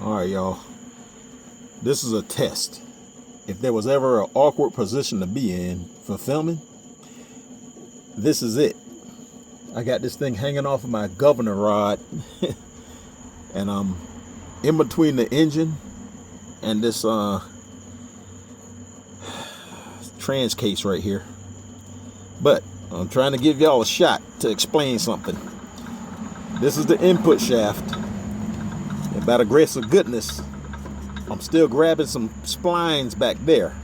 All right, y'all. This is a test. If there was ever an awkward position to be in for filming, this is it. I got this thing hanging off of my governor rod and I'm in between the engine and this trans case right here. But I'm trying to give y'all a shot to explain something. This is the input shaft. And by the grace of goodness, I'm still grabbing some splines back there.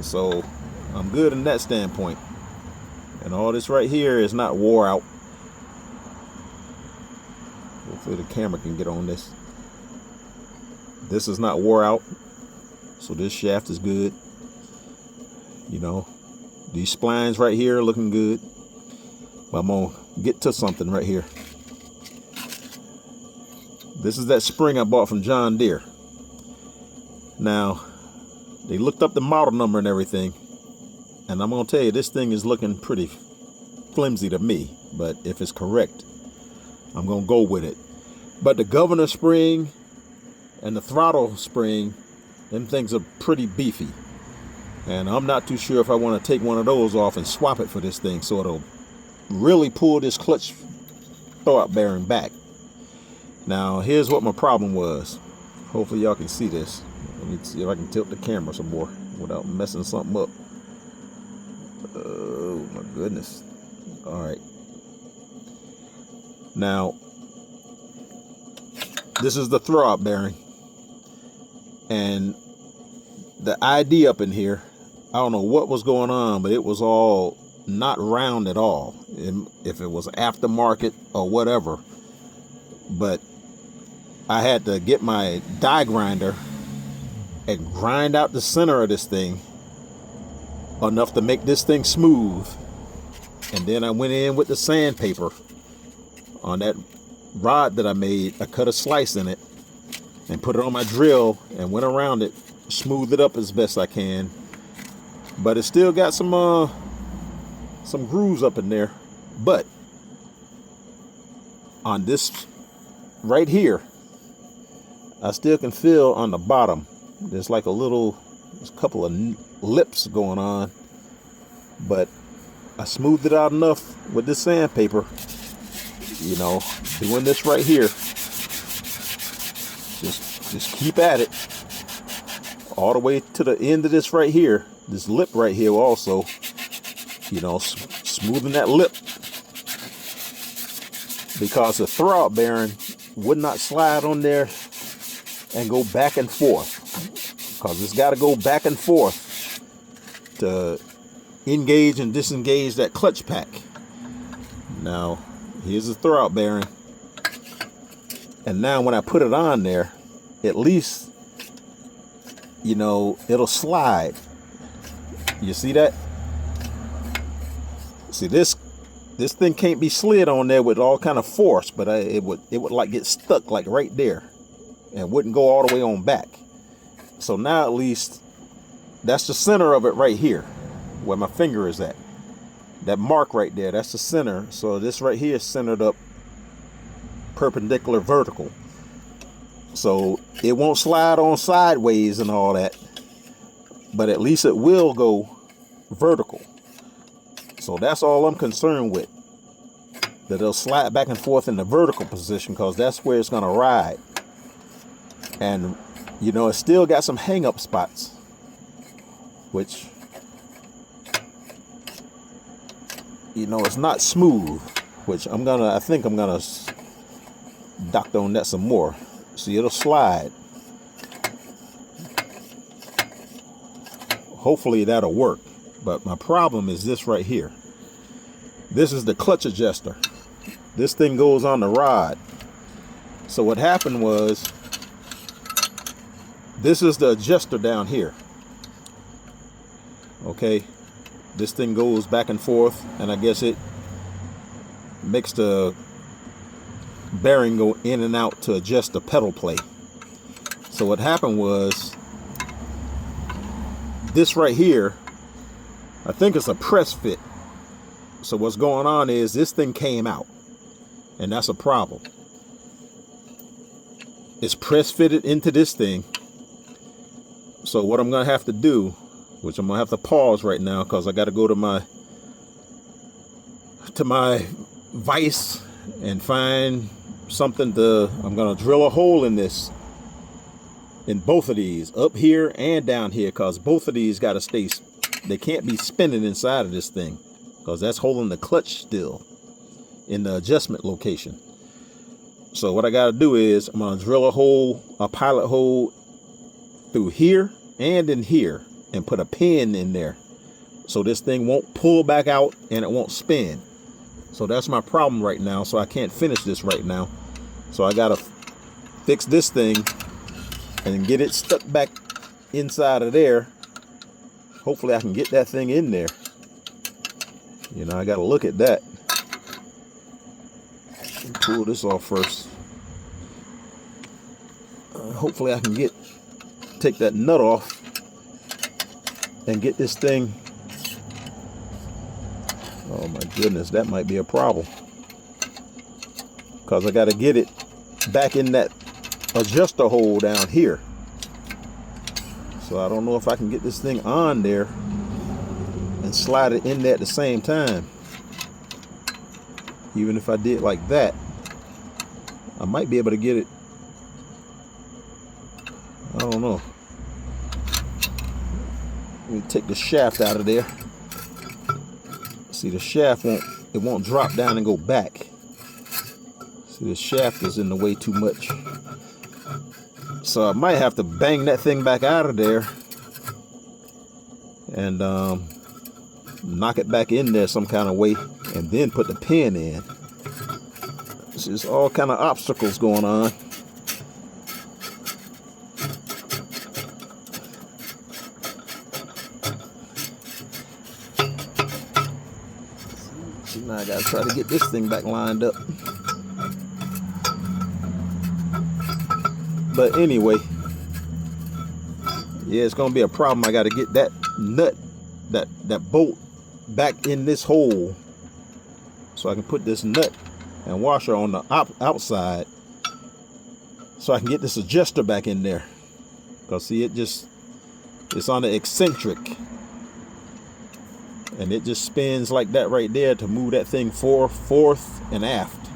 So I'm good in that standpoint. And all this right here is not wore out. Hopefully the camera can get on this. This is not wore out. So this shaft is good. You know, these splines right here are looking good. But I'm gonna get to something right here. This is that spring I bought from John Deere. Now, they looked up the model number and everything. And I'm going to tell you, this thing is looking pretty flimsy to me. But if it's correct, I'm going to go with it. But the governor spring and the throttle spring, them things are pretty beefy. And I'm not too sure if I want to take one of those off and swap it for this thing so it'll really pull this clutch throwout bearing back. Now, here's what my problem was. Hopefully y'all can see this. Let me see if I can tilt the camera some more without messing something up. Oh my goodness. All right. Now, this is the throwout bearing. And the ID up in here, I don't know what was going on, but it was all not round at all. If it was aftermarket or whatever. But I had to get my die grinder and grind out the center of this thing enough to make this thing smooth. And then I went in with the sandpaper on that rod that I made. I cut a slice in it and put it on my drill and went around it, smoothed it up as best I can. But it still got some grooves up in there. But on this right here, I still can feel on the bottom there's like there's a couple of lips going on, but I smoothed it out enough with this sandpaper, you know, doing this right here. Just keep at it all the way to the end of this right here, this lip right here also, you know, smoothing that lip, because the throwout bearing would not slide on there and go back and forth, because it's got to go back and forth to engage and disengage that clutch pack. Now, here's the throwout bearing. And now when I put it on there, at least, you know, it'll slide. You see that? See, this thing can't be slid on there with all kind of force, but it would like get stuck like right there and wouldn't go all the way on back. So now at least that's the center of it right here where my finger is at. That mark right there, that's the center. So this right here is centered up perpendicular vertical. So it won't slide on sideways and all that, but at least it will go vertical. So that's all I'm concerned with, that it'll slide back and forth in the vertical position, because that's where it's going to ride. And, you know, it's still got some hang-up spots, which, you know, it's not smooth, which I think I'm going to doctor on that some more. See, it'll slide. Hopefully that'll work. But my problem is this right here. This is the clutch adjuster. This thing goes on the rod. So what happened was, this is the adjuster down here. Okay. This thing goes back and forth, and I guess it makes the bearing go in and out to adjust the pedal play. So what happened was, this right here, I think it's a press fit. So what's going on is this thing came out, and that's a problem. it's press fitted into this thing. So what I'm gonna have to do, which I'm gonna have to pause right now because I got to go to my vise and find something to. I'm gonna drill a hole in this, in both of these, up here and down here, because both of these got to stay. They can't be spinning inside of this thing because that's holding the clutch still in the adjustment location. So what I got to do is I'm gonna drill a hole, a pilot hole through here and in here, and put a pin in there so this thing won't pull back out and it won't spin. So that's my problem right now. So I can't finish this right now. So I gotta fix this thing and get it stuck back inside of there. Hopefully I can get that thing in there. You know, I gotta look at that. Pull this off first. Hopefully I can take that nut off and get this thing. Oh my goodness, that might be a problem, because I got to get it back in that adjuster hole down here. So I don't know if I can get this thing on there and slide it in there at the same time. Even if I did like that, I might be able to get it. I don't know. Let me take the shaft out of there. See, the shaft won't drop down and go back. See, the shaft is in the way too much. So I might have to bang that thing back out of there and knock it back in there some kind of way, and then put the pin in. There's just all kind of obstacles going on. See, now I gotta try to get this thing back lined up. But anyway, yeah, it's gonna be a problem. I gotta get that nut, that bolt back in this hole so I can put this nut and washer on the outside so I can get this adjuster back in there. Because see, it's on the eccentric, and it just spins like that right there to move that thing forth and aft,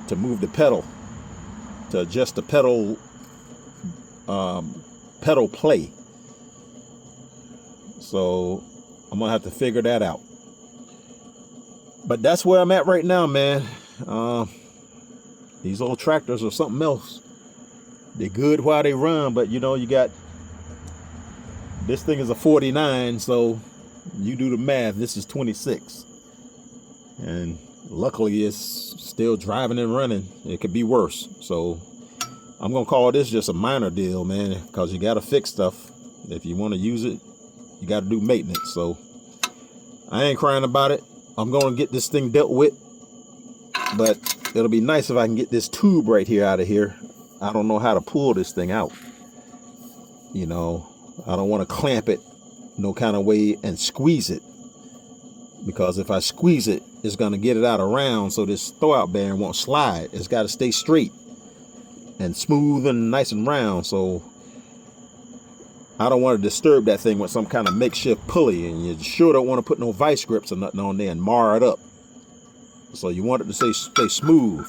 to move the pedal, to adjust the pedal play. So I'm gonna have to figure that out. But that's where I'm at right now, man. These old tractors are something else. They're good while they run, but you know, you got, this thing is a 49, so you do the math. This is 26, and luckily it's still driving and running. It could be worse. So I'm gonna call this just a minor deal, man, because you gotta fix stuff. If you want to use it, you got to do maintenance. So I ain't crying about it. I'm going to get this thing dealt with, but it'll be nice if I can get this tube right here out of here. I don't know how to pull this thing out. You know, I don't want to clamp it no kind of way and squeeze it, because if I squeeze it, it's going to get it out of round, so this throwout bearing won't slide. It's got to stay straight and smooth and nice and round. So I don't want to disturb that thing with some kind of makeshift pulley, and you sure don't want to put no vice grips or nothing on there and mar it up. So you want it to stay smooth.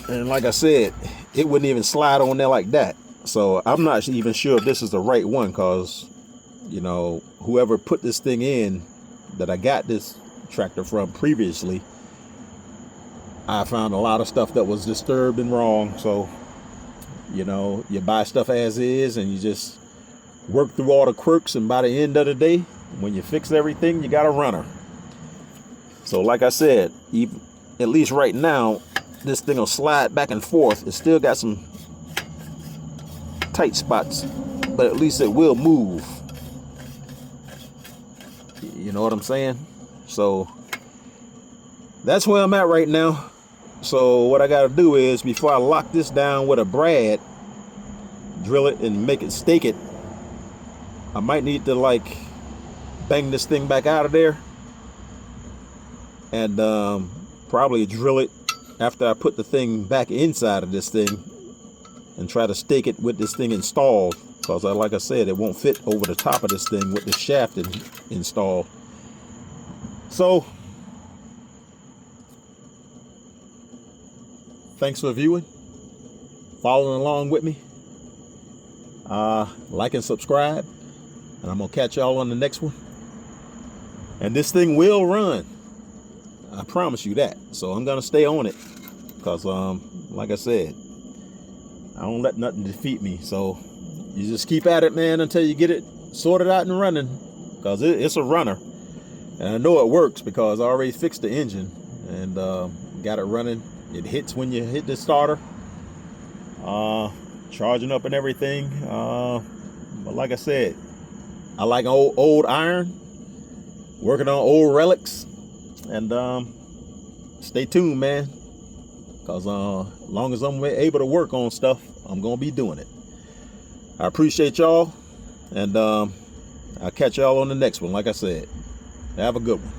And like I said, it wouldn't even slide on there like that. So I'm not even sure if this is the right one, because, you know, whoever put this thing in that I got this tractor from previously, I found a lot of stuff that was disturbed and wrong. So, you know, you buy stuff as is and you just work through all the quirks, and by the end of the day, when you fix everything, you got a runner. So like I said, at least right now, this thing will slide back and forth. It still got some tight spots, but at least it will move. You know what I'm saying? So that's where I'm at right now. So what I got to do is, before I lock this down with a brad, drill it and make it, stake it, I might need to like bang this thing back out of there and probably drill it after I put the thing back inside of this thing and try to stake it with this thing installed, because like I said, it won't fit over the top of this thing with the shaft installed. So thanks for viewing, following along with me. Like and subscribe, and I'm gonna catch y'all on the next one. And this thing will run, I promise you that. So I'm gonna stay on it, because like I said, I don't let nothing defeat me. So you just keep at it, man, until you get it sorted out and running, because it's a runner. And I know it works because I already fixed the engine and got it running. It hits when you hit the starter, charging up and everything. But like I said, I like old iron, working on old relics. And stay tuned, man, because as long as I'm able to work on stuff, I'm gonna be doing it. I appreciate y'all, and I'll catch y'all on the next one. Like I said, have a good one.